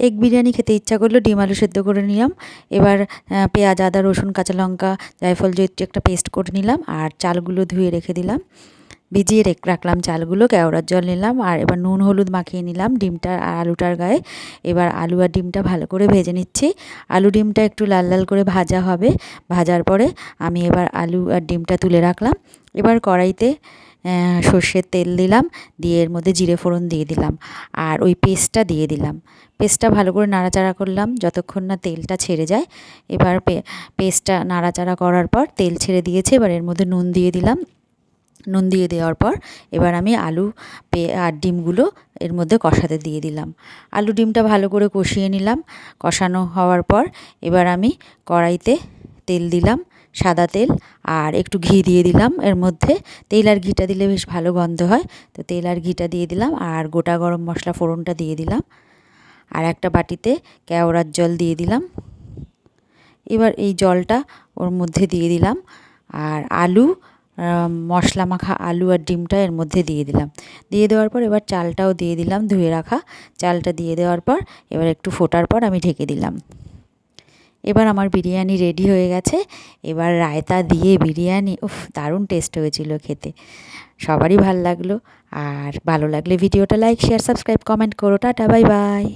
Egg biryani খেতে ইচ্ছা করলো, ডিম আলু সেদ্ধ করে নিলাম। এবার পেঁয়াজ, আদা, রসুন, কাঁচা লঙ্কা, জায়ফল, জয়িত্রী একটা পেস্ট করে নিলাম। আর চালগুলো ধুয়ে রেখে দিলাম, ভিজিয়ে রাখলাম চালগুলো। কেওড়ার জল নিলাম, আর এবার নুন হলুদ মাখিয়ে নিলাম ডিমটা আর আলুটার গায়ে। এবার আলু আর ডিমটা ভালো করে ভেজে নিচ্ছি। আলু ডিমটা একটু লাল লাল করে ভাজা হবে। ভাজার পরে আমি এবার আলু আর ডিমটা তুলে রাখলাম। এবার কড়াইতে সর্ষের তেল দিলাম, দিয়ে এর মধ্যে জিরে ফোড়ন দিয়ে দিলাম, আর ওই পেস্টটা দিয়ে দিলাম। পেস্টটা ভালো করে নাড়াচাড়া করলাম যতক্ষণ না তেলটা ছেড়ে যায়। এবার পেস্টটা নাড়াচাড়া করার পর তেল ছেড়ে দিয়েছে। এবার এর মধ্যে নুন দিয়ে দিলাম। নুন দিয়ে দেওয়ার পর এবার আমি আলু আর ডিমগুলো এর মধ্যে কষাতে দিয়ে দিলাম। আলু ডিমটা ভালো করে কষিয়ে নিলাম। কষানো হওয়ার পর এবার আমি কড়াইতে তেল দিলাম, সাদা তেল, আর একটু ঘি দিয়ে দিলাম এর মধ্যে। তেল আর ঘিটা দিলে বেশ ভালো গন্ধ হয়, তো তেল আর ঘিটা দিয়ে দিলাম। আর গোটা গরম মশলা ফোড়নটা দিয়ে দিলাম। আর একটা বাটিতে কেওড়ার জল দিয়ে দিলাম। এবার এই জলটা ওর মধ্যে দিয়ে দিলাম, আর মশলা মাখা আলু আর ডিমটা এর মধ্যে দিয়ে দিলাম। দিয়ে দেওয়ার পর এবার চালটাও দিয়ে দিলাম, ধুয়ে রাখা চালটা দিয়ে দেওয়ার পর এবার একটু ফোটার পর আমি ঢেকে দিলাম। এবার আমার বিরিয়ানি রেডি হয়ে গেছে। এবার রায়তা দিয়ে বিরিয়ানি, উফ, দারুণ টেস্ট হয়েছিল খেতে। সবারই ভালো লাগলো। আর ভালো লাগলে ভিডিওটা লাইক, শেয়ার, সাবস্ক্রাইব, কমেন্ট করো। Tata, bye bye.